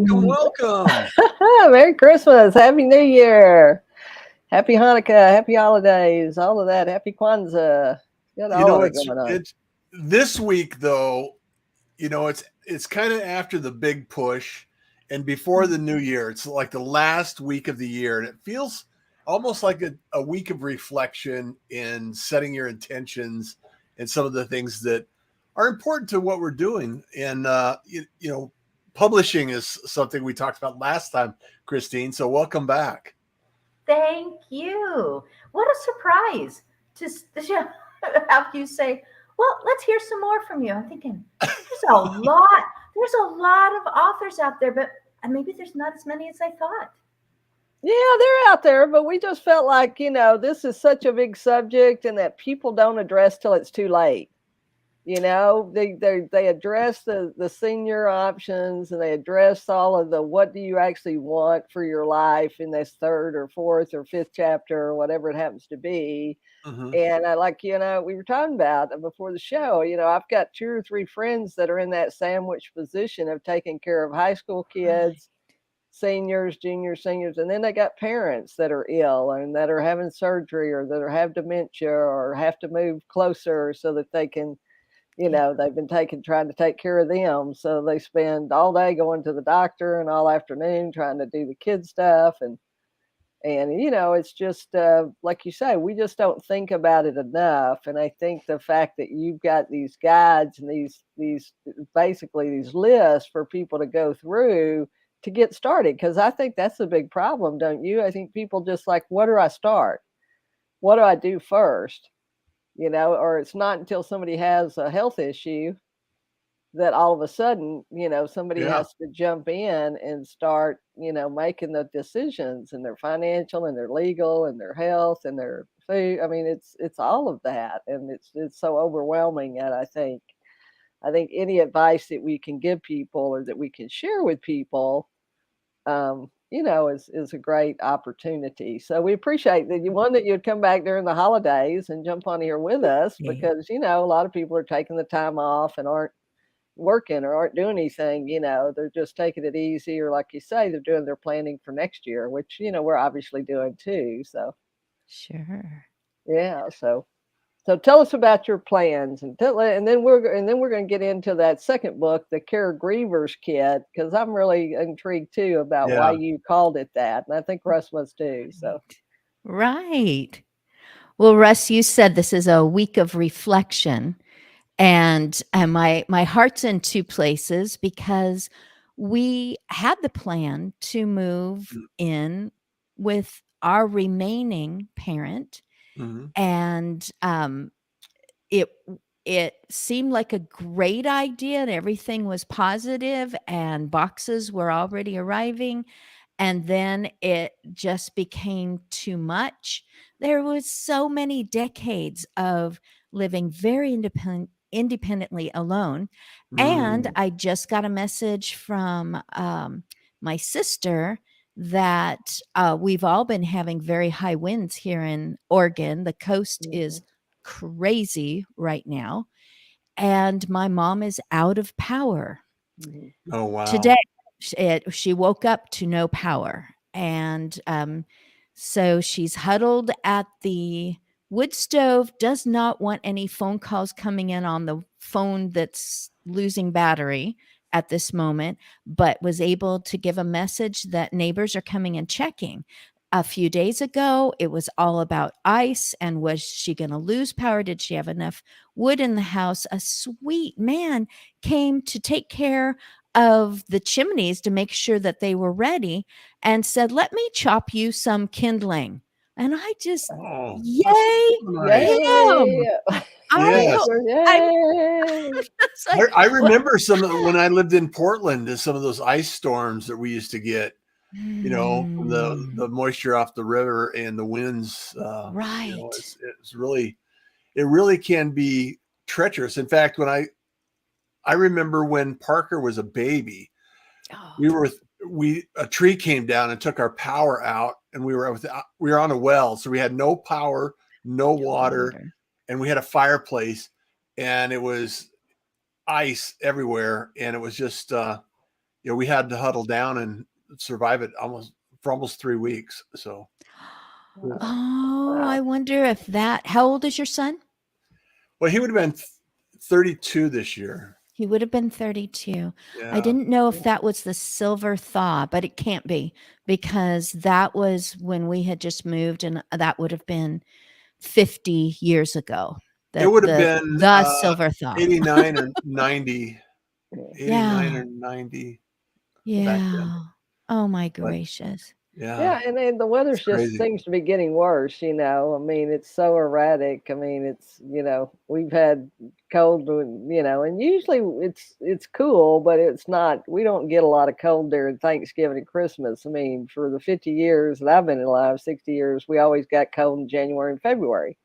Welcome. Merry Christmas. Happy New Year. Happy Hanukkah. Happy holidays. All of that. Happy Kwanzaa. Got all of it going on. It's this week though, it's kind of after the big push and before the new year. It's like the last week of the year, and it feels almost like a week of reflection in setting your intentions and some of the things that are important to what we're doing. And publishing is something we talked about last time, Christine. So welcome back. Thank you. What a surprise to have you say, well, let's hear some more from you. I'm thinking there's a lot of authors out there, but maybe there's not as many as I thought. Yeah, they're out there, but we just felt like, this is such a big subject and that people don't address till it's too late. They address the senior options, and they address all of the what do you actually want for your life in this third or fourth or fifth chapter or whatever it happens to be. Mm-hmm. And I we were talking about before the show, I've got 2 or 3 friends that are in that sandwich position of taking care of high school kids, seniors, juniors, seniors, and then they got parents that are ill and that are having surgery or that have dementia or have to move closer so that they can, they've been trying to take care of them. So they spend all day going to the doctor and all afternoon trying to do the kid stuff. And it's just, like you say, we just don't think about it enough. And I think the fact that you've got these guides and these basically these lists for people to go through to get started, because I think that's a big problem, don't you? I think people just like, where do I start? What do I do first? Or it's not until somebody has a health issue that all of a sudden, somebody has to jump in and start, making the decisions, and their financial and their legal and their health and their food. I mean, it's all of that. And it's so overwhelming. And I think any advice that we can give people or that we can share with people, is a great opportunity. So we appreciate that you'd come back during the holidays and jump on here with us, because, a lot of people are taking the time off and aren't working or aren't doing anything, they're just taking it easy, or like you say, they're doing their planning for next year, which, we're obviously doing too. So. Sure. Yeah. So tell us about your plans, and then we're going to get into that second book, the Griever's Kit, because I'm really intrigued too about why you called it that, and I think Russ was too. So, right. Well, Russ, you said this is a week of reflection, and my heart's in 2 places, because we had the plan to move in with our remaining parent. Mm-hmm. And it seemed like a great idea, and everything was positive, and boxes were already arriving. And then it just became too much. There was so many decades of living very independently alone. And I just got a message from my sister that we've all been having very high winds here in Oregon. The coast is crazy right now. And my mom is out of power. Oh, wow. Today, she woke up to no power. And so she's huddled at the wood stove, does not want any phone calls coming in on the phone that's losing battery at this moment, but was able to give a message that neighbors are coming and checking. A few days ago, it was all about ice and was she going to lose power? Did she have enough wood in the house? A sweet man came to take care of the chimneys to make sure that they were ready and said, "Let me chop you some kindling." And I just, Oh, yay, nice. him. Yay! I Yes. hope Yay! it's like, I remember some of when I lived in Portland, some of those ice storms that we used to get, from the moisture off the river and the winds. Right. It's really, it really can be treacherous. In fact, when I remember when Parker was a baby, Oh, a tree came down and took our power out, and we were on a well, so we had no power, no water, and we had a fireplace, and it was ice everywhere, and it was just we had to huddle down and survive it for almost 3 weeks. So Oh, Wow. I wonder if how old is your son? well, he would have been 32 this year. He would have been 32. I Yeah, didn't know if that was the silver thaw, but it can't be because that was when we had just moved, and that would have been 50 years ago. it would have been The silver thaw. 89 or 90, 89 Yeah. or 90 back then. Yeah. Oh my But gracious. Yeah, and then the weather's just crazy. seems to be getting worse, I mean, it's so erratic. I mean, it's, we've had cold, and usually it's cool, but it's not, we don't get a lot of cold during Thanksgiving and Christmas. I mean, for the 50 years that I've been alive, 60 years, we always got cold in January and February.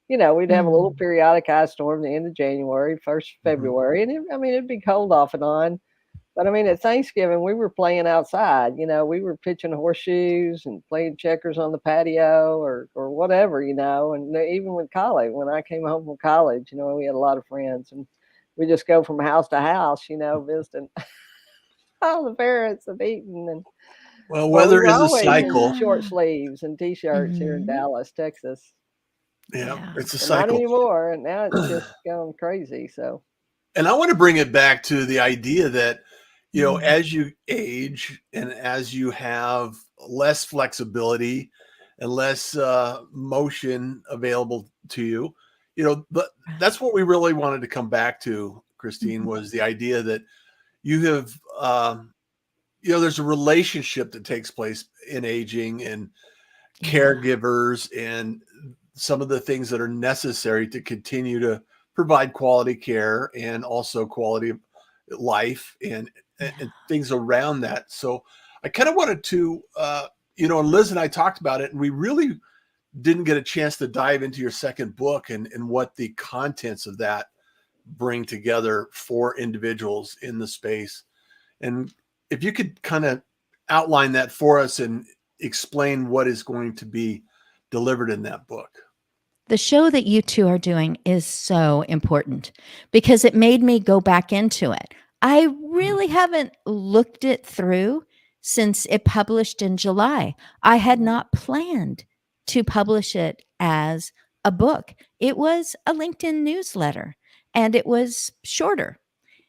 We'd have a little Mm. periodic ice storm the end of January, 1st Mhm. February, and it'd be cold off and on. But I mean, at Thanksgiving, we were playing outside. We were pitching horseshoes and playing checkers on the patio or whatever. And even with college, when I came home from college, we had a lot of friends, and we just go from house to house, visiting all the parents and eating. Well, But we weather were is a always in cycle. short sleeves and t-shirts here in Mhm. Dallas, Texas. Yeah, Yeah. it's a And not cycle. anymore. And now it's just going crazy. So And I want to bring it back to the idea that, Mm. as you age and as you have less flexibility and less motion available to you, but that's what we really wanted to come back to, Christine, Mhm. was the idea that you have, there's a relationship that takes place in aging and Yeah. caregivers and some of the things that are necessary to continue to provide quality care and also quality of life and things around that. So I kind of wanted to, and Liz and I talked about it, and we really didn't get a chance to dive into your second book and what the contents of that bring together for individuals in the space. And if you could kind of outline that for us and explain what is going to be delivered in that book. The show that you two are doing is so important because it made me go back into it. I really haven't looked it through since it published in July. I had not planned to publish it as a book. It was a LinkedIn newsletter and it was shorter.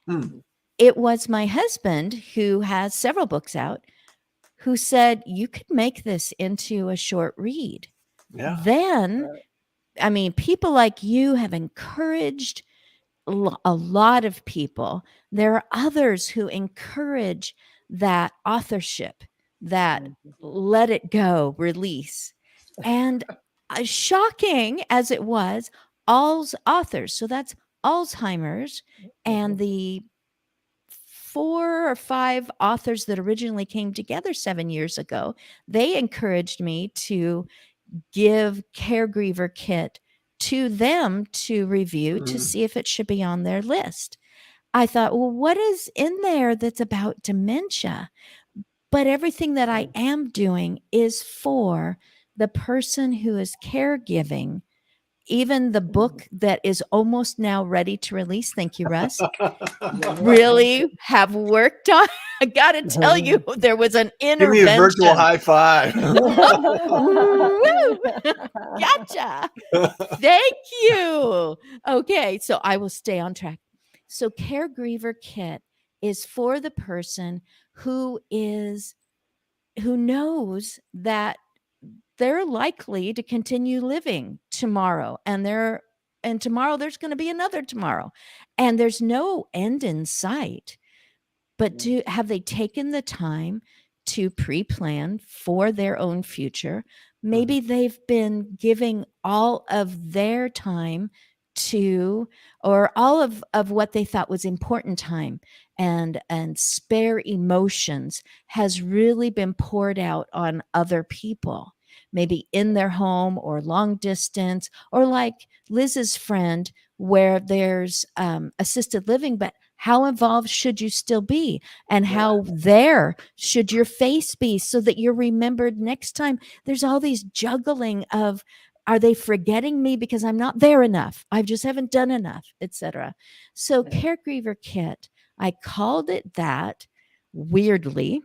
Mm. It was my husband, who has several books out, who said, "You could make this into a short read." Yeah. Then, I mean, people like you have encouraged a lot of people. There are others who encourage that authorship, that let it go, release. And shocking as it was, All's authors. So that's Alzheimer's and the 4 or 5 authors that originally came together 7 years ago. They encouraged me to give Care Griever Kit to them to review to see if it should be on their list. I thought, well, what is in there that's about dementia? But everything that I am doing is for the person who is caregiving. Even the book that is almost now ready to release, thank you, Russ, really have worked on. I got to tell you, there was an Give intervention. me a virtual high five. Woo! Gotcha. Thank you. Okay, so I will stay on track. So Caregriever Kit is for the person who knows that they're likely to continue living tomorrow, and tomorrow there's going to be another tomorrow, and there's no end in sight. But have they taken the time to pre-plan for their own future? Maybe they've been giving all of their time to, or all of what they thought was important time, and spare emotions has really been poured out on other people, maybe in their home or long distance, or like Liz's friend, where there's assisted living, but how involved should you still be, and how there should your face be so that you're remembered next time? There's all these juggling of, are they forgetting me because I'm not there enough, I just haven't done enough, etc. So Caregriever Kit, I called it that weirdly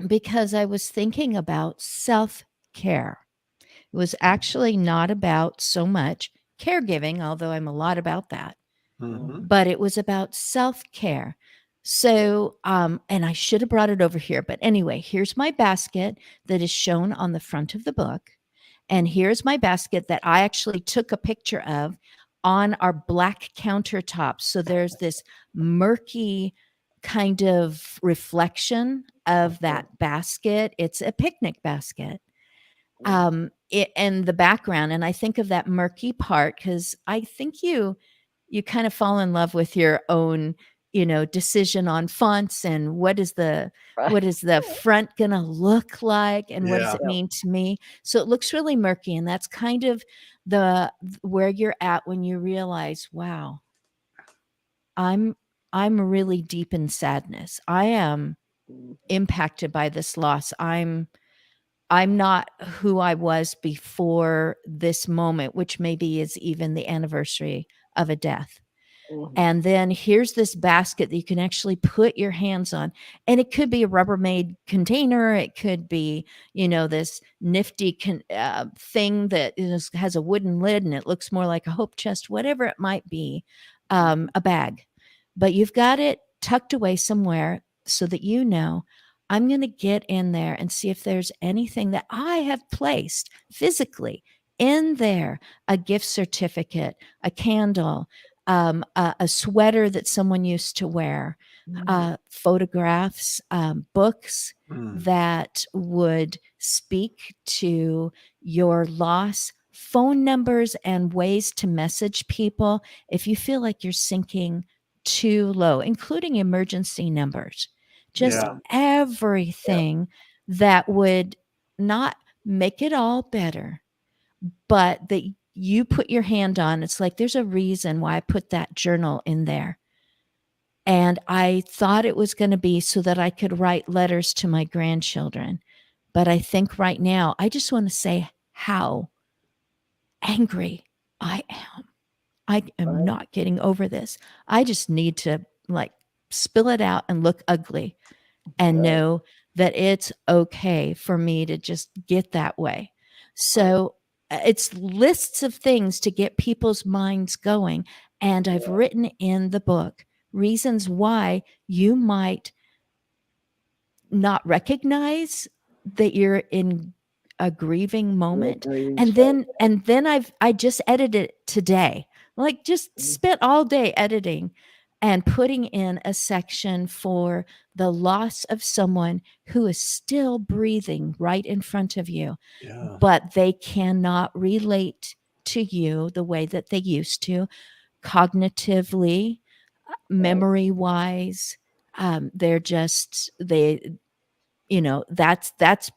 because I was thinking about self-care. It was actually not about so much caregiving, although I'm a lot about that, but it was about self-care. So, and I should have brought it over here, but anyway, here's my basket that is shown on the front of the book. And here's my basket that I actually took a picture of on our black countertop. So there's this murky kind of reflection of that basket. It's a picnic basket. In the background, and I think of that murky part because I think you kind of fall in love with your own, decision on fonts, and what is the front gonna look like, and what does it mean to me. So it looks really murky, and that's kind of where you're at when you realize, wow, I'm really deep in sadness. I am impacted by this loss. I'm not who I was before this moment, which maybe is even the anniversary of a death. And then here's this basket that you can actually put your hands on. And it could be a Rubbermaid container. It could be, this nifty thing that has a wooden lid and it looks more like a hope chest, whatever it might be, a bag. But you've got it tucked away somewhere so that I'm going to get in there and see if there's anything that I have placed physically in there, a gift certificate, a candle, a sweater that someone used to wear, photographs, books that would speak to your loss, phone numbers and ways to message people if you feel like you're sinking too low, including emergency numbers. Just everything that would not make it all better, but that you put your hand on. It's like, there's a reason why I put that journal in there. And I thought it was going to be so that I could write letters to my grandchildren. But I think right now, I just want to say how angry I am. I am not getting over this. I just need to spill it out and look ugly and know that it's okay for me to just get that way. So it's lists of things to get people's minds going. And I've written in the book reasons why you might not recognize that you're in a grieving moment. And then I just edited it today, just spent all day editing and putting in a section for the loss of someone who is still breathing right in front of you, but they cannot relate to you the way that they used to, cognitively, memory wise. They're just, that's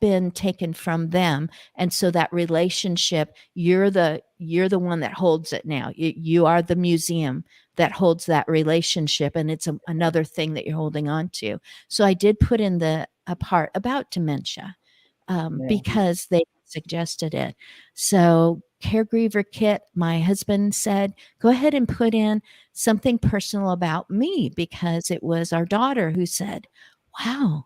been taken from them. And so that relationship, you're the one that holds it now. You are the museum that holds that relationship, and it's another thing that you're holding on to. So I did put in a part about dementia because they suggested it. So Caregriever Kit, my husband said, go ahead and put in something personal about me, because it was our daughter who said, wow,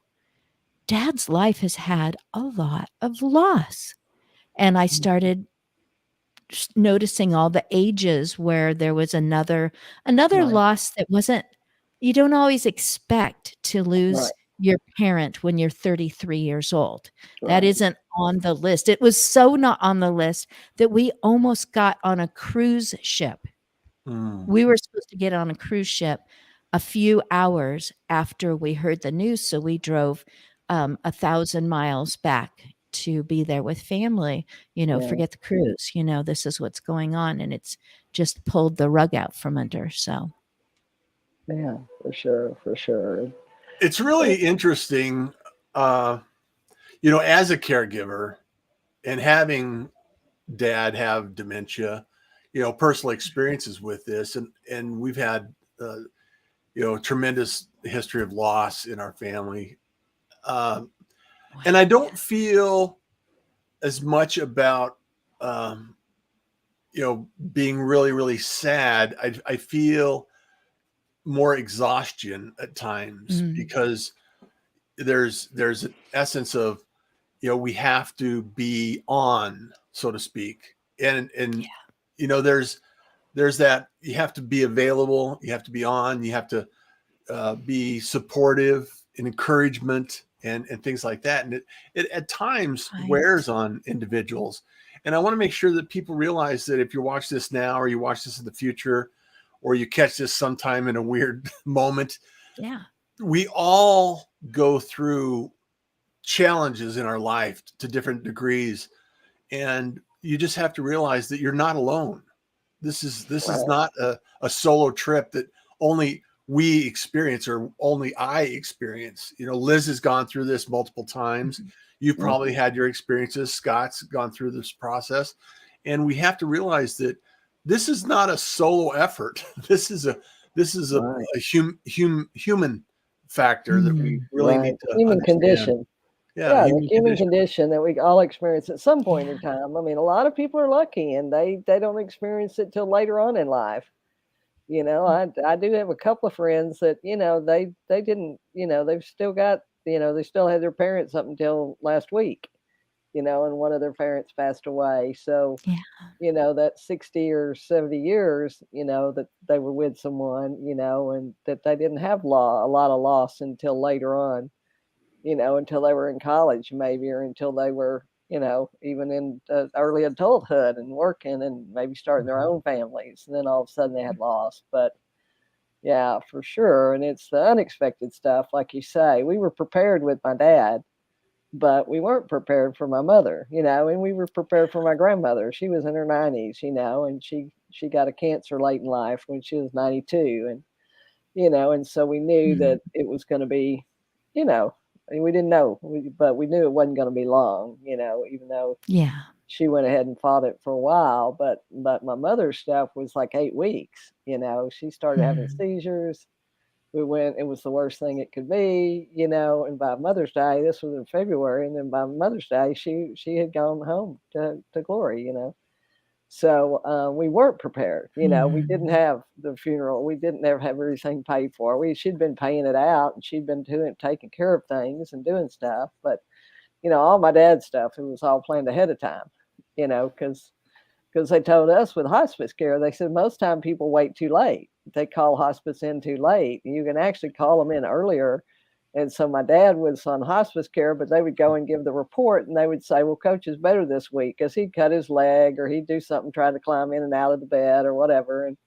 Dad's life has had a lot of loss. And I started noticing all the ages where there was another Right. loss that wasn't, you don't always expect to lose Right. your parent when you're 33 years old. That Right. isn't on the list. It was so not on the list that we almost got on a cruise ship. We were supposed to get on a cruise ship a few hours after we heard the news, so we drove 1,000 miles back to be there with family. Yeah. Forget the cruise. This is what's going on, and it's just pulled the rug out from under. So, Yeah, for sure, for sure. It's really interesting, as a caregiver and having dad have dementia, personal experiences with this, and we've had, tremendous history of loss in our family. And I don't feel as much about, being really, really sad. I feel more exhaustion at times because there's an essence of, we have to be on, so to speak. And there's that, you have to be available, you have to be on, you have to be supportive and encouragement and things like that. And it at times wears on individuals. And I want to make sure that people realize that if you watch this now, or you watch this in the future, or you catch this sometime in a weird moment, we all go through challenges in our life to different degrees. And you just have to realize that you're not alone. This is not a solo trip that only we experience or only I experience. Liz has gone through this multiple times. You've probably had your experiences. Scott's gone through this process. And we have to realize that this is not a solo effort. This is a human factor that we really need to human understand. Condition. Yeah, the human condition that we all experience at some point in time. I mean, a lot of people are lucky and they don't experience it till later on in life. I do have a couple of friends that, they didn't, they've still got, they still had their parents up until last week, and one of their parents passed away. So, that 60 or 70 years, that they were with someone, and that they didn't have a lot of loss until later on, until they were in college maybe, or until they were, even in early adulthood and working and maybe starting their own families. And then all of a sudden they had loss. But yeah, for sure. And it's the unexpected stuff. Like you say, we were prepared with my dad, but we weren't prepared for my mother, and we were prepared for my grandmother. She was in her 90s, and she got a cancer late in life when she was 92. And, and so we knew that it was going to be, I mean, we didn't know, but we knew it wasn't going to be long, even though she went ahead and fought it for a while. But my mother's stuff was like 8 weeks. She started having seizures. It was the worst thing it could be, and by Mother's Day, this was in February, and then by Mother's Day, she had gone home to glory, So we weren't prepared. We didn't have the funeral. We didn't ever have everything paid for. She'd been paying it out, and she'd been taking care of things and doing stuff. But all my dad's stuff, it was all planned ahead of time. Because they told us with hospice care, they said most time people wait too late. They call hospice in too late. You can actually call them in earlier. And so my dad was on hospice care, but they would go and give the report, and they would say, well, Coach is better this week because he'd cut his leg or he'd do something, trying to climb in and out of the bed or whatever. And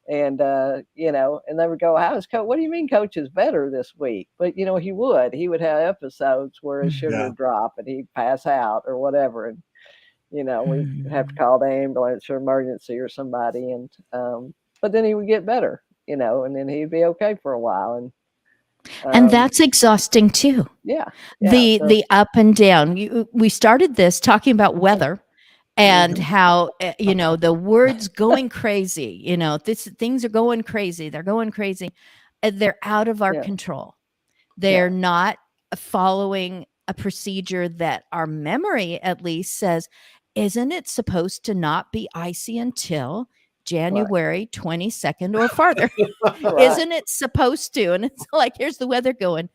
and they would go, how's Coach? What do you mean Coach is better this week? But, he would have episodes where his sugar would drop and he'd pass out or whatever. And, we'd have to call the ambulance or emergency or somebody. And, but then he would get better, and then he'd be okay for a while. And that's exhausting too. Yeah. The up and down. We started this talking about weather and how, the words going crazy, things are going crazy. They're going crazy. They're out of our control. They're not following a procedure that our memory at least says, isn't it supposed to not be icy until January 22nd or farther? Isn't it supposed to? And it's like, here's the weather going,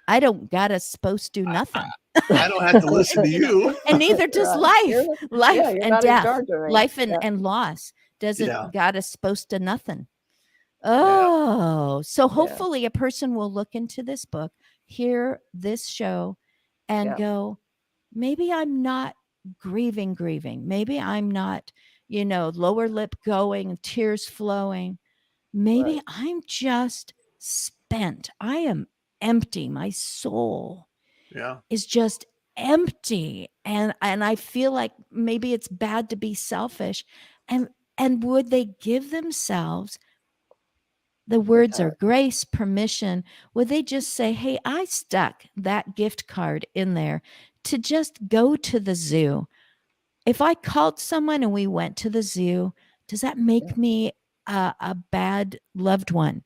I don't gotta supposed to nothing. I don't have to listen to you. And neither does Right. life. Yeah, Life you're and not in death. charge of me. Life Yeah. and loss doesn't Yeah. got us supposed to nothing. Yeah. Oh, so Yeah. hopefully a person will look into this book, hear this show, and Yeah. go, maybe I'm not grieving. Maybe I'm not, lower lip going, tears flowing. Maybe Right. I'm just spent. I am empty. My soul Yeah. is just empty. And I feel like maybe it's bad to be selfish. And would they give themselves, the words are Okay. grace, permission, would they just say, hey, I stuck that gift card in there to just go to the zoo? If I called someone and we went to the zoo, does that make me a bad loved one?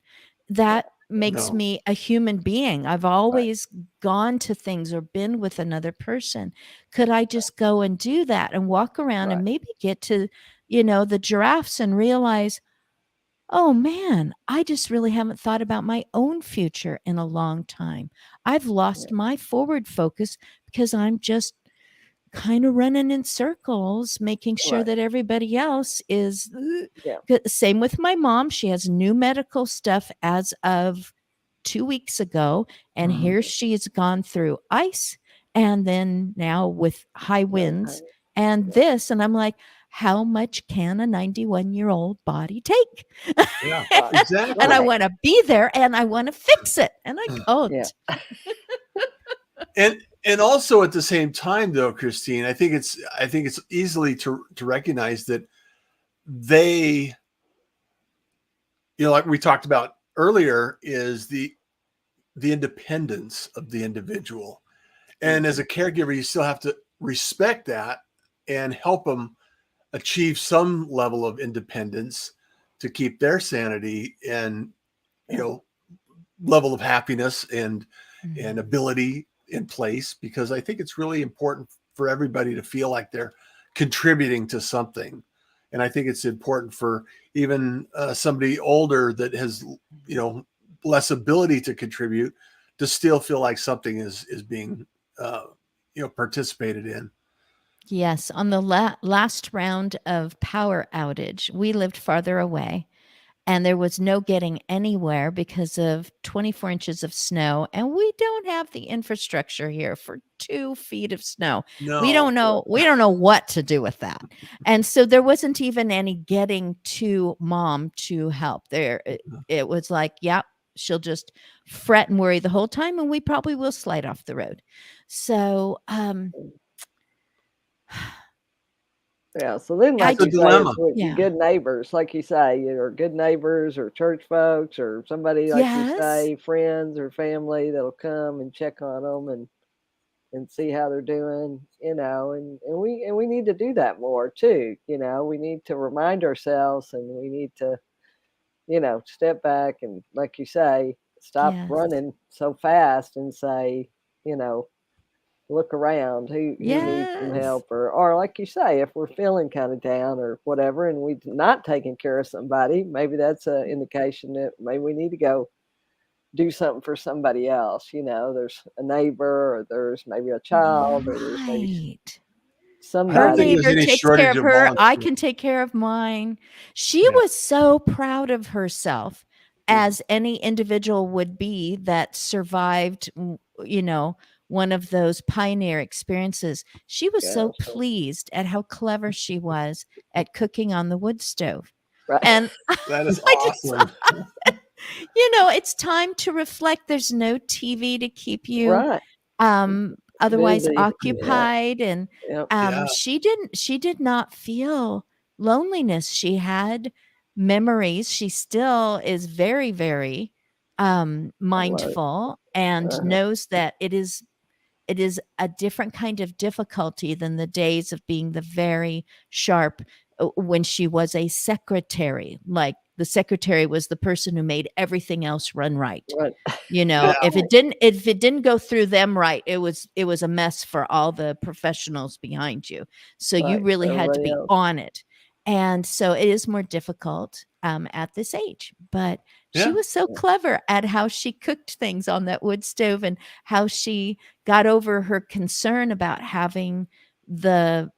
That makes No. me a human being. I've always gone to things or been with another person. Could I just go and do that and walk around and Right. maybe get to, the giraffes and realize, oh man, I just really haven't thought about my own future in a long time. I've lost my forward focus because I'm just kind of running in circles, making sure Right. that everybody else is. Yeah. Same with my mom. She has new medical stuff as of 2 weeks ago, and Mhm. here she's gone through ice and then now with high winds Okay. and Yeah. this. And I'm like, how much can a 91-year-old body take? Yeah. Right. Exactly. And I Right. want to be there and I want to fix it. And I Yeah. can't. And also at the same time, though, Christine, I think it's easily to recognize that they, like we talked about earlier, is the independence of the individual. And as a caregiver, you still have to respect that and help them achieve some level of independence to keep their sanity and, level of happiness and ability in place, because I think it's really important for everybody to feel like they're contributing to something. And I think it's important for even somebody older that has, less ability to contribute, to still feel like something is being, participated in. Yes, on the last round of power outage, we lived farther away and there was no getting anywhere because of 24 inches of snow. And we don't have the infrastructure here for 2 feet of snow. We No. don't know what to do with that. And so there wasn't even any getting to mom to help there. It was like, yep, she'll just fret and worry the whole time and we probably will slide off the road. So, Yeah. So then, I like It's a you just, say, dilemma. it's with yeah. good neighbors, like you say, or good neighbors or church folks or somebody, like you Yes. say, friends or family that'll come and check on them and see how they're doing, and we need to do that more too. We need to remind ourselves, and we need to, step back and, like you say, stop Yes. running so fast and say, you know, look around who needs some Yes. help, or like you say, if we're feeling kind of down or whatever and we're not taking care of somebody, maybe that's an indication that maybe we need to go do something for somebody else. There's a neighbor, or there's maybe a child, or there's maybe Right. Her I don't think somebody. there's neighbor any takes care shortage of of her. I volunteers. can take care of mine. She Yeah. was so proud of herself, Mhm. as any individual would be that survived, one of those pioneer experiences. She was so Yeah, so pleased at how clever she was at cooking on the wood stove. right. And That is I just awesome. it's time to reflect. There's no TV to keep you Right. otherwise Busy. Yeah. occupied. And Yep. Yeah. she did not feel loneliness. She had memories. She still is very, very mindful and Uh-huh. knows that it is a different kind of difficulty than the days of being the very sharp, when she was a secretary. Like, the secretary was the person who made everything else run right. Right. Yeah. If it didn't go through them right, it was a mess for all the professionals behind you. So you Right. really had to Everybody be else. on it. And so it is more difficult. at this age. But she Yeah. was so clever at how she cooked things on that wood stove and how she got over her concern about having the,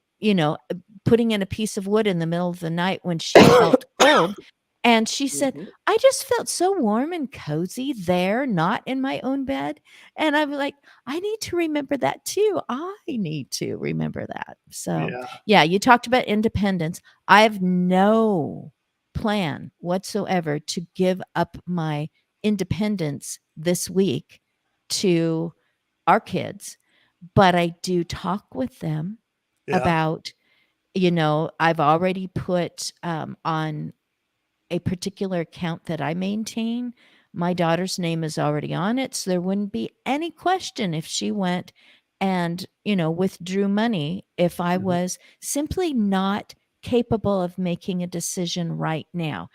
putting in a piece of wood in the middle of the night when she felt cold. And she said, Mhm. I just felt so warm and cozy there, not in my own bed. And I'm like, I need to remember that too. I need to remember that. So, Yeah. yeah, you talked about independence. I have no plan whatsoever to give up my independence this week to our kids, but I do talk with them Yeah. about, I've already put on a particular account that I maintain. My daughter's name is already on it, so there wouldn't be any question if she went and, withdrew money if I Mhm. was simply not capable of making a decision right now.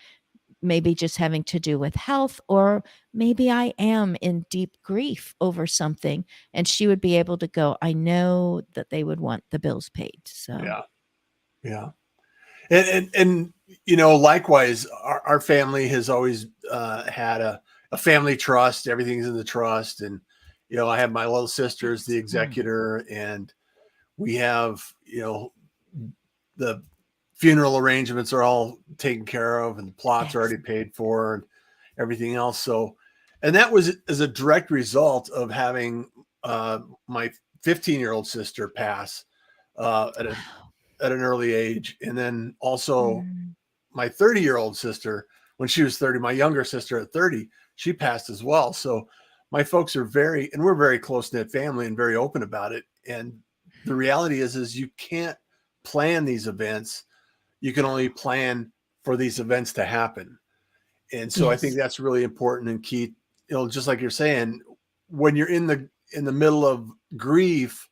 Maybe just having to do with health, or maybe I am in deep grief over something, and she would be able to go, I know that they would want the bills paid. So, Yeah. Yeah. And likewise, our family has always had a family trust. Everything's in the trust, and I have my little sister as the excellent. executor, and we have the funeral arrangements are all taken care of, and the plots are already paid for, and everything else. So, and that was as a direct result of having my 15-year-old sister pass at an early age, and then also Mm. my 30-year-old sister, when she was 30, my younger sister at 30, she passed as well. So my folks are we're very close-knit family and very open about it. And the reality is you can't plan these events. You can only plan for these events to happen. And so I think Yes. that's really important and key, just like you're saying, when you're in the middle of grief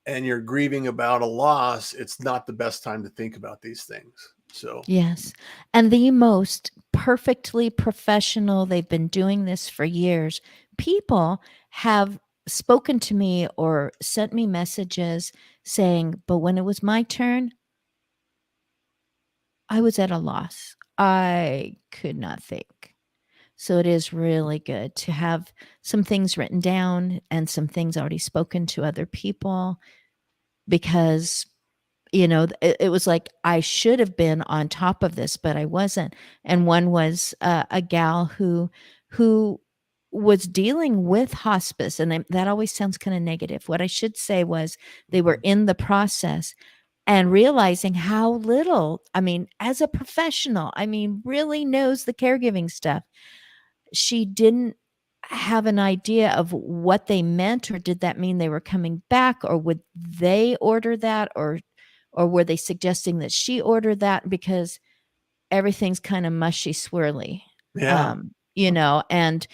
and you're grieving about a loss, it's not the best time to think about these things. So, Yes. And the most perfectly professional, they've been doing this for years. People have spoken to me or sent me messages saying, but when it was my turn, I was at a loss. I could not think. So it is really good to have some things written down and some things already spoken to other people, because it was like I should have been on top of this, but I wasn't. And one was a gal who was dealing with hospice, and that always sounds kind of negative. What I should say was they were in the process and realizing how little, I mean, as a professional, I mean, really knows the caregiving stuff. She didn't have an idea of what they meant, or did that mean they were coming back, or would they order that, or were they suggesting that she order that, because everything's kind of mushy swirly, yeah. and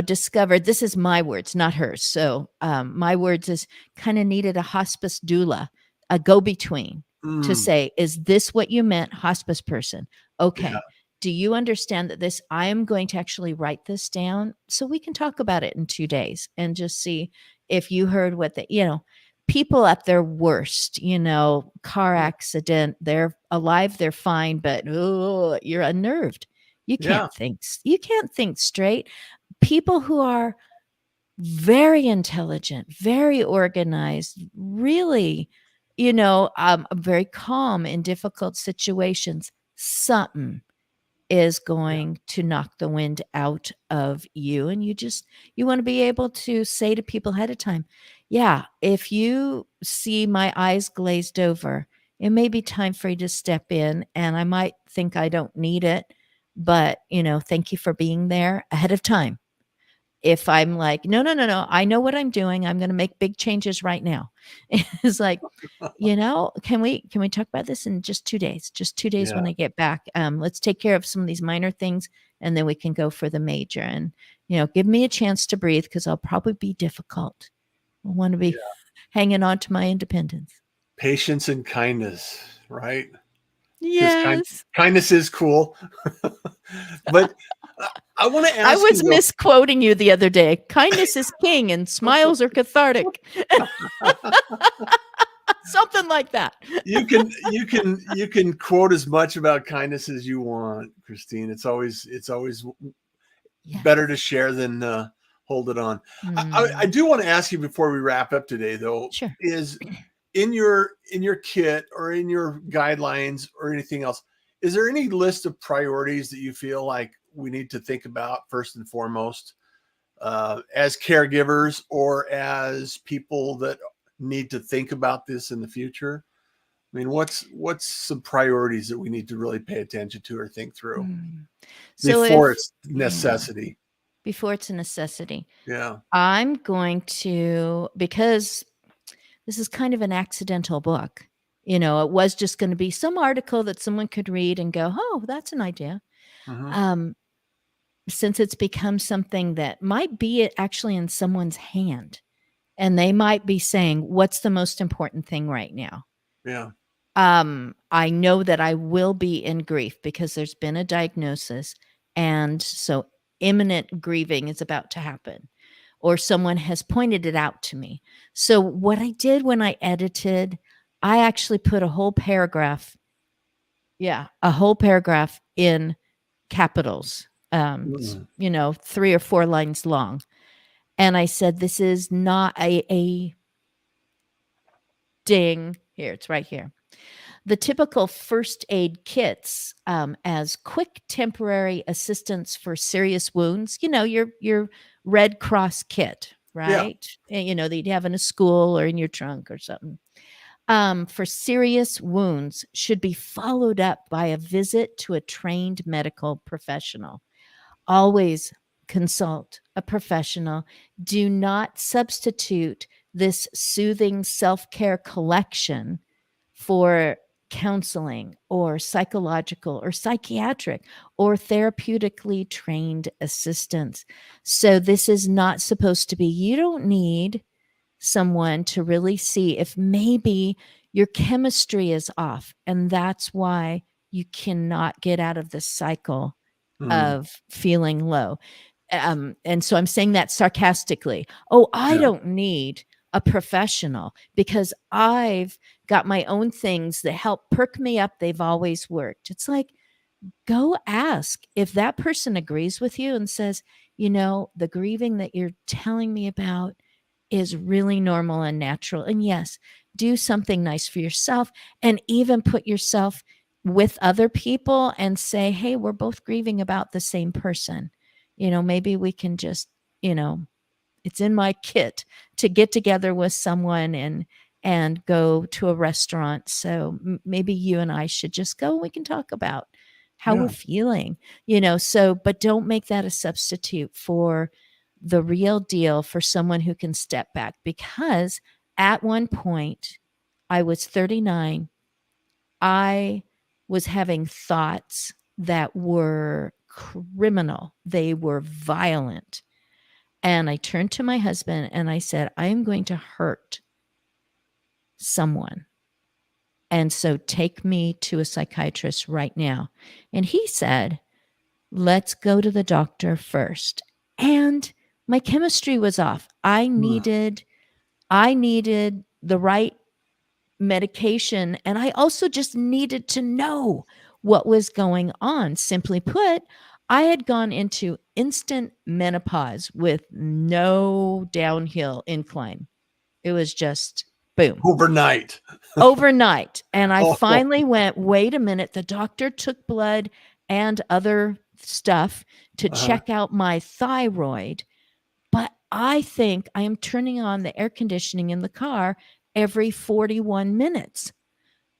discovered, this is my words, not hers. So my words is, kind of needed a hospice doula, a go-between, to Mm, say, is this what you meant, hospice person? yeah. Okay, do you understand that this, I am going to actually write this down so we can talk about it in 2 days and just see if you heard what people at their worst, car accident, they're alive, they're fine, but you're unnerved. You Yeah. can't think straight. People who are very intelligent, very organized, really, very calm in difficult situations. Something is Yeah. going to knock the wind out of you, and you want to be able to say to people ahead of time, yeah, if you see my eyes glazed over, it may be time for you to step in, and I might think I don't need it, but thank you for being there ahead of time. If I'm like, no, no, no, no, I know what I'm doing, I'm going to make big changes right now. It's like, can we talk about this in just 2 days? Just 2 days Yeah. when I get back. Let's take care of some of these minor things, and then we can go for the major. And give me a chance to breathe, because I'll probably be difficult. I want to be Yeah. hanging on to my independence. Patience and kindness, right? Because Yes. kindness is cool. But I want to I ask was you though. misquoting you the other day. Kindness is king and smiles are cathartic. Something like that. You can quote as much about kindness as you want, Christine. It's always better to share than hold it on. I do want to ask you before we wrap up today, though, Sure. is in your kit or in your guidelines or anything else, is there any list of priorities that you feel like we need to think about first and foremost as caregivers or as people that need to think about this in the future? I mean, what's some priorities that we need to really pay attention to or think through before it's necessity? Before it's a necessity. Yeah. I'm going to, because this is kind of an accidental book. It was just going to be some article that someone could read and go, oh, that's an idea. Mm-hmm. Since it's become something that might be actually in someone's hand, and they might be saying, what's the most important thing right now? Yeah. I know that I will be in grief because there's been a diagnosis, and so imminent grieving is about to happen, or someone has pointed it out to me. So what I did when I edited, I actually put a whole paragraph in capitals, 3 or 4 lines long. And I said, this is not a ding. Here, it's right here. The typical first aid kits as quick temporary assistance for serious wounds, your Red Cross kit, right? Yeah. That you'd have in a school or in your trunk or something. For serious wounds should be followed up by a visit to a trained medical professional. Always consult a professional. Do not substitute this soothing self-care collection for counseling or psychological or psychiatric or therapeutically trained assistance. So this is not supposed to be, you don't need someone to really see if maybe your chemistry is off, and that's why you cannot get out of the cycle of feeling low. And so I'm saying that sarcastically. I don't need a professional because I've got my own things that help perk me up. They've always worked. It's like, go ask if that person agrees with you and says, the grieving that you're telling me about is really normal and natural. And yes, do something nice for yourself, and even put yourself with other people and say, hey, we're both grieving about the same person. Maybe we can just, it's in my kit to get together with someone and go to a restaurant. So maybe you and I should just go. We can talk about how we're feeling, but don't make that a substitute for the real deal, for someone who can step back. Because at one point, I was 39. I was having thoughts that were criminal. They were violent. And I turned to my husband and I said, I am going to hurt someone. And so take me to a psychiatrist right now. And he said, let's go to the doctor first. And my chemistry was off. I needed the right medication. And I also just needed to know what was going on. Simply put, I had gone into instant menopause with no downhill incline. It was just boom. Overnight. And I finally went, wait a minute. The doctor took blood and other stuff to check out my thyroid. But I think I am turning on the air conditioning in the car every 41 minutes.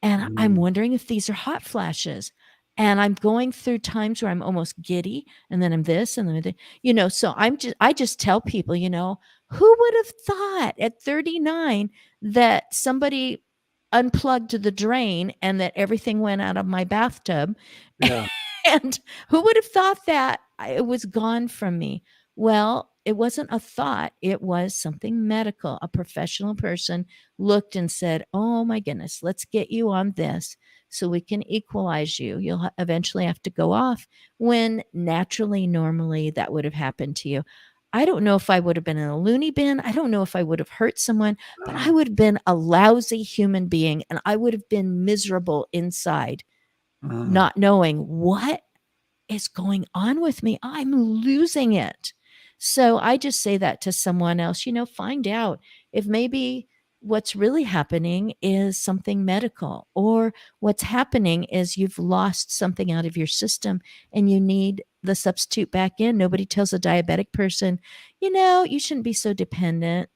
And I'm wondering if these are hot flashes. And I'm going through times where I'm almost giddy, and then I'm this, and then, so I just tell people, who would have thought at 39 that somebody unplugged the drain and that everything went out of my bathtub? Yeah. And who would have thought that it was gone from me? Well, it wasn't a thought. It was something medical. A professional person looked and said, oh my goodness, let's get you on this so we can equalize you. You'll eventually have to go off, when naturally, normally that would have happened to you. I don't know if I would have been in a loony bin. I don't know if I would have hurt someone, but I would have been a lousy human being and I would have been miserable inside, not knowing what is going on with me. I'm losing it. So I just say that to someone else, find out if maybe what's really happening is something medical, or what's happening is you've lost something out of your system and you need the substitute back in. Nobody tells a diabetic person, you shouldn't be so dependent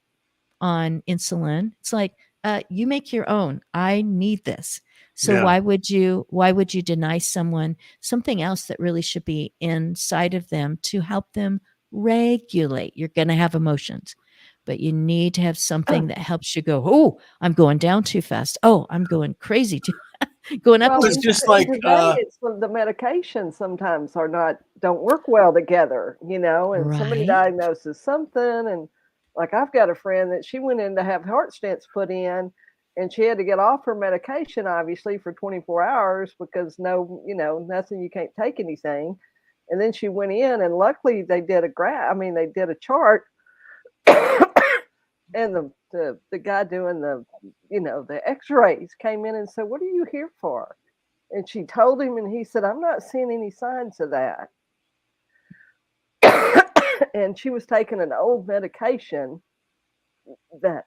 on insulin. It's like, you make your own. I need this. So Yeah. why would you deny someone something else that really should be inside of them to help them regulate? You're going to have emotions, but you need to have something that helps you go, oh, I'm going down too fast. Oh, I'm going crazy too. Going up Well, too It's fast. just like today it's when the medications sometimes don't work well together, and somebody Right. diagnoses something, and like I've got a friend that she went in to have heart stents put in, and she had to get off her medication obviously for 24 hours because nothing, you can't take anything. And then she went in, and luckily they did they did a chart, and the guy doing the x-rays came in and said, "What are you here for?" And she told him, and he said, "I'm not seeing any signs of that." And she was taking an old medication that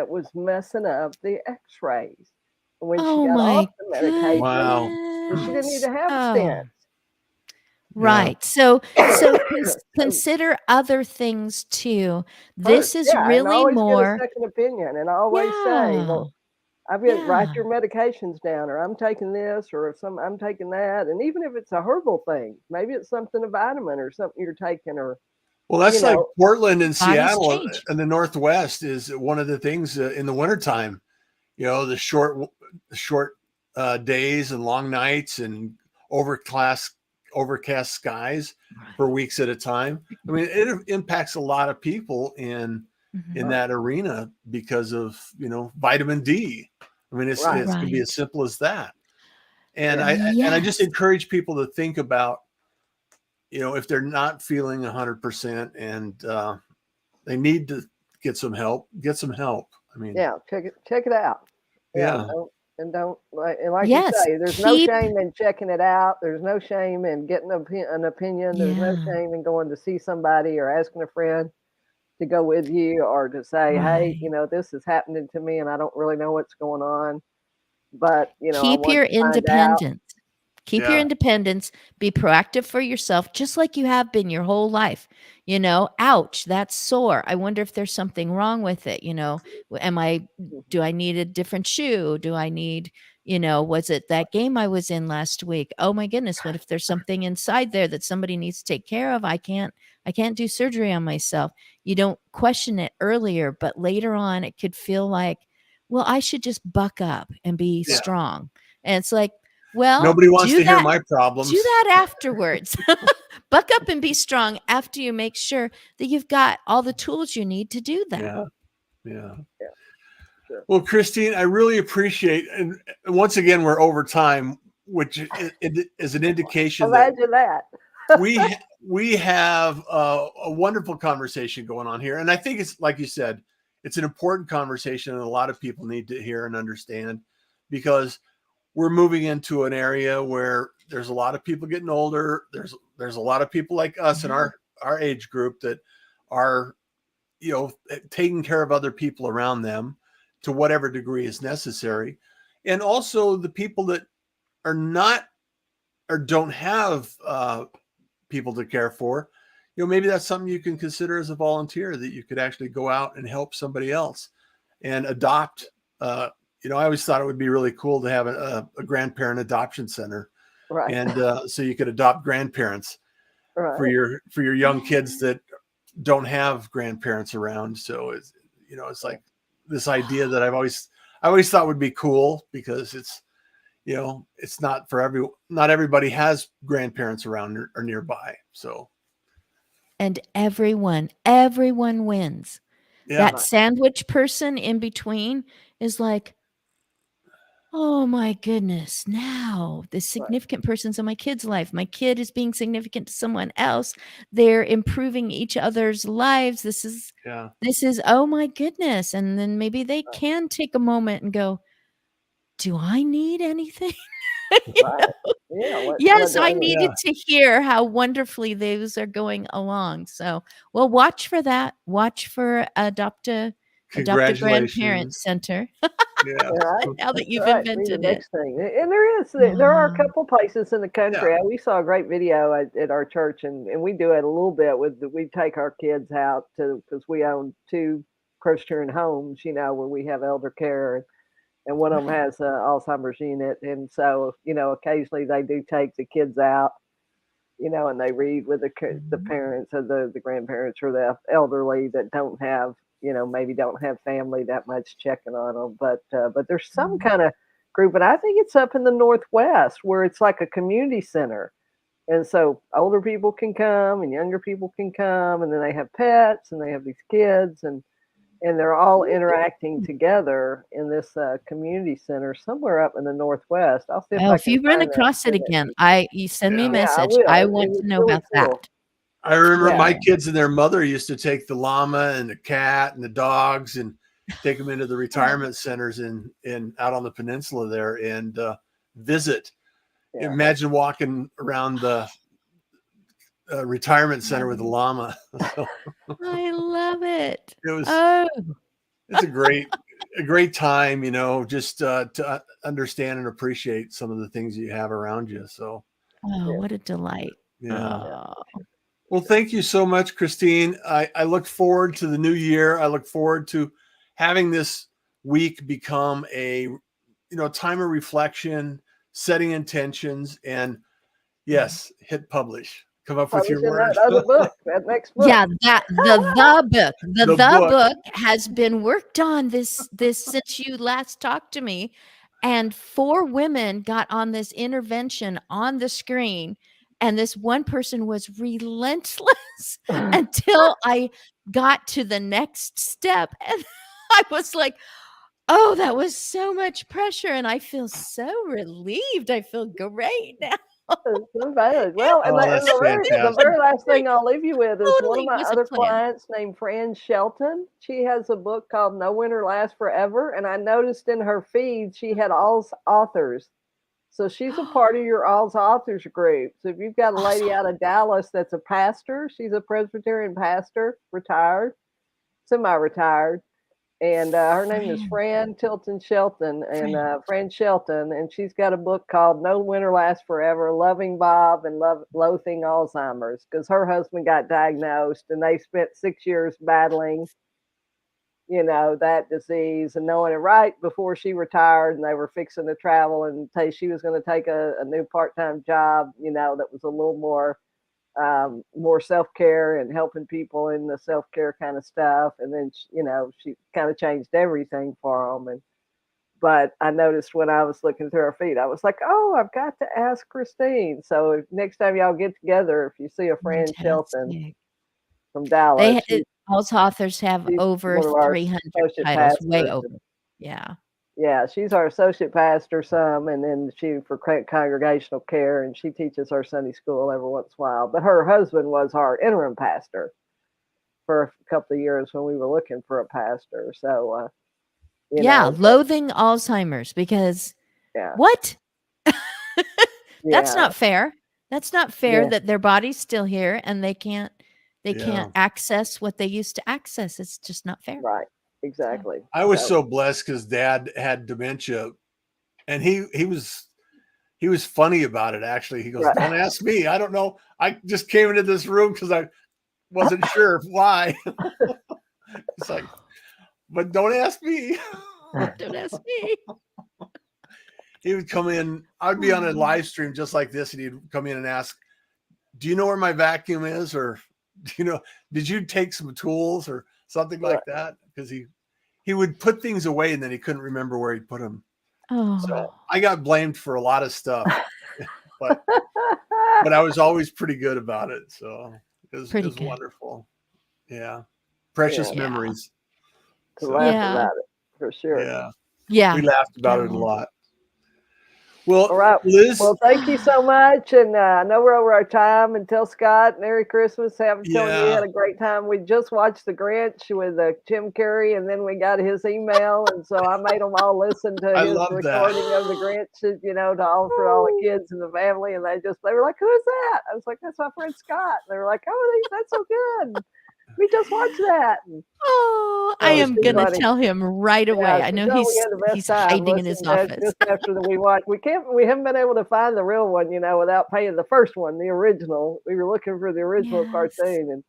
was messing up the x-rays. When she Oh got off my the medication, Wow. she didn't need goodness. to have Oh. stents. Yeah. Right. So So, consider other things too. first, This is yeah, and really always get a more. second opinion, and always say, Yeah. "Well, write Yeah. your medications down, or I'm taking this, or I'm taking that." And even if it's a herbal thing, maybe it's something, a vitamin or something you're taking, or Well, you that's like know, Portland and Bodies Seattle change. in the Northwest is one of the things in the wintertime, the short days and long nights and overcast skies for weeks at a time. I mean, it impacts a lot of people in Mhm. that arena because of, vitamin D. I mean, right. it can be as Right. simple as that. And Yeah. I just Yes. encourage people to think about, if they're not feeling 100% and they need to get some help, get some help. I mean, Yeah, check it out. Yeah, yeah. don't like you Yes. say, there's no Keep. shame in checking it out. There's no shame in getting an opinion. There's no Yeah. shame in going to see somebody or asking a friend to go with you, or to say, "Hey, Right. this is happening to me and I don't really know what's going on, but, I Keep want your to find out." independence. Keep your Yeah. independence. Be proactive for yourself, just like you have been your whole life. Ouch, that's sore. I wonder if there's something wrong with it. Do I need a different shoe? Do I need, was it that game I was in last week? Oh my goodness, what if there's something inside there that somebody needs to take care of? I can't do surgery on myself. You don't question it earlier, but later on it could feel like, well, I should just buck up and be Yeah. strong. And it's like, well, Nobody wants do to hear that my do problems. that afterwards. Buck up and be strong after you make sure that you've got all the tools you need to do that. Yeah. Yeah. Yeah, sure. Well, Christine, I really appreciate, and once again, we're over time, which is an indication that Imagine that. we have a wonderful conversation going on here. And I think it's, like you said, it's an important conversation and a lot of people need to hear and understand, because we're moving into an area where there's a lot of people getting older. There's a lot of people like us in our age group that are, taking care of other people around them to whatever degree is necessary. And also the people that are not, or don't have people to care for, maybe that's something you can consider as a volunteer, that you could actually go out and help somebody else and adopt. I always thought it would be really cool to have a grandparent adoption center. Right. And so you could adopt grandparents Right. for your young kids that don't have grandparents around. So it's like this idea that I always thought would be cool, because it's, it's not for not everybody has grandparents around or nearby. So And everyone wins. yeah. That sandwich person in between is like, oh my goodness, now the significant persons in my kid's life. My kid is being significant to someone else. They're improving each other's lives. This is, oh my goodness. And then maybe they can take a moment and go, do I need anything? Right. Yeah. Yes, I needed to hear how wonderfully those are going along. So, well, watch for that. Watch for Adopt a Grandparent Congratulations. Center. Yeah. Now that you've Be the invented it. next thing. And there are a couple places in the country. Yeah. We saw a great video at our church, and we do it a little bit we take our kids out because we own 2 Christian homes, where we have elder care, and one of them has an Alzheimer's unit. And so, occasionally they do take the kids out, and they read with the parents or the grandparents or the elderly that don't have, maybe don't have family that much checking on them. But there's some kind of group, and I think it's up in the Northwest where it's like a community center. And so older people can come and younger people can come, and then they have pets and they have these kids, and they're all interacting together in this community center somewhere up in the Northwest. I'll see if you run across it again, you send me a message. I want to know about that. I remember my kids and their mother used to take the llama and the cat and the dogs and take them into the retirement centers in out on the peninsula there and visit. Yeah. Imagine walking around the retirement center with the llama. I love it. It was. It's a great time, just to understand and appreciate some of the things you have around you. So, what a delight! Yeah. Well, thank you so much, Christine. I look forward to the new year. I look forward to having this week become a, time of reflection, setting intentions, and yes, hit publish. Come up with your words. That next book. Yeah, the book. The book has been worked on this since you last talked to me, and 4 women got on this intervention on the screen, and this one person was relentless until I got to the next step, and I was like, oh, that was so much pressure, and I feel so relieved. I feel great now. Well, and the very last thing I'll leave you with is one of my other clients named Fran Shelton. She has a book called No Winter Lasts Forever, and I noticed in her feed she had All's authors. So she's a part of your All's authors group. So if you've got a lady out of Dallas that's a pastor, she's a Presbyterian pastor, retired, semi-retired. And her name is Fran Shelton, and she's got a book called No Winter Lasts Forever, Loving Bob and Loathing Alzheimer's, because her husband got diagnosed and they spent 6 years battling, that disease and knowing it right before she retired, and they were fixing to travel and she was going to take a new part-time job, that was a little more self-care and helping people in the self-care kind of stuff. And then, she kind of changed everything for them. But I noticed when I was looking through her feed, I was like, oh, I've got to ask Christine. So next time y'all get together, if you see a Fran Shelton from Dallas. All's authors have over 300 titles, way over. Yeah. Yeah, she's our associate pastor some, and then she for congregational care, and she teaches our Sunday school every once in a while. But her husband was our interim pastor for a couple of years when we were looking for a pastor. So, loathing Alzheimer's because what? That's not fair. That's not fair that their body's still here and they can't access what they used to access. It's just not fair. Right. Exactly. I was so blessed because Dad had dementia, and he was funny about it. Actually, he goes, "Don't ask me. I don't know. I just came into this room because I wasn't sure why." It's like, but don't ask me. Don't ask me. He would come in. I'd be on a live stream just like this, and he'd come in and ask, "Do you know where my vacuum is?" Or, "Did you take some tools?" Or something like that, because he would put things away and then he couldn't remember where he put them. Oh. So I got blamed for a lot of stuff, but I was always pretty good about it. So it was wonderful. Yeah. Precious memories. To laugh about it, for sure. Yeah. Yeah. We laughed about it a lot. Well, All right. Liz, Well, thank you so much. And I know we're over our time. And tell Scott Merry Christmas. Haven't told you yeah, had a great time. We just watched The Grinch with Jim Carrey, and then we got his email. And so I made them all listen to I his love that. recording of The Grinch, you know, to offer all the kids in the family. And they were like, "Who is that?" I was like, "That's my friend Scott." And they were like, "Oh, that's so good. We just watched that." And Oh, I That was am too gonna great. funny. tell him right away. Yeah, I so know no, we had the best he's time hiding in his listening to it office. just after we watched. We haven't been able to find the real one, you know, without paying the first one, the original. We were looking for the original Yes. cartoon, and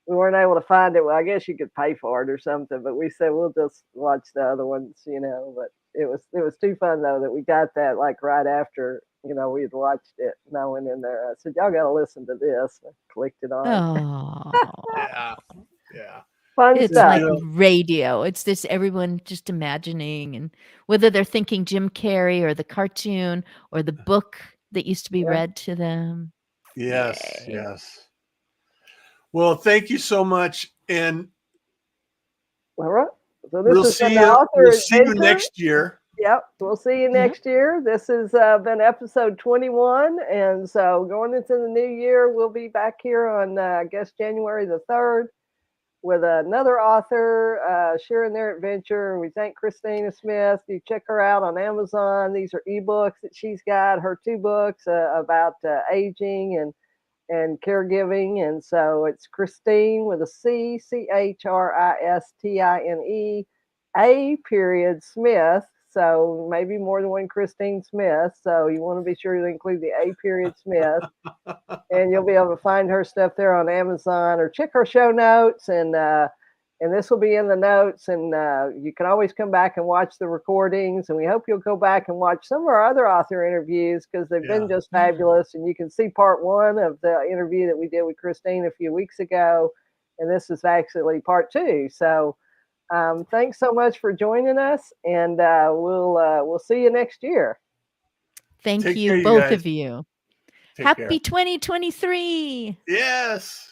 we weren't able to find it. Well, I guess you could pay for it or something, but we said we'll just watch the other ones, you know. But it was too fun though that we got that like right after, you know, we had watched it. And I went in there. I said, "Y'all got to listen to this." I clicked it on. Oh, Yeah, yeah. Fun it's Well, stuff. like radio. It's this everyone just imagining, and whether they're thinking Jim Carrey or the cartoon or the book that used to be Yeah. read to them. Yes, Yay. yes. Well, thank you so much, and All right. So this has been the We'll author see you adventure. next year. Yep. We'll see you Yep. next year. This has been episode 21. And so going into the new year, we'll be back here on, I guess, January the 3rd with another author sharing their adventure. We thank Christina Smith. You check her out on Amazon. These are ebooks that she's got, her 2 books about aging and caregiving. And so it's Christine with a C, Christine, Smith. So maybe more than one Christine Smith. So you want to be sure to include the A. Smith. And you'll be able to find her stuff there on Amazon, or check her show notes. And this will be in the notes. And you can always come back and watch the recordings. And we hope you'll go back and watch some of our other author interviews, because they've been just fabulous. And you can see part 1 of the interview that we did with Christine a few weeks ago. And this is actually part 2. So thanks so much for joining us. And we'll see you next year. Thank Take you, care, you both guys. of you. Take Happy care. 2023. Yes.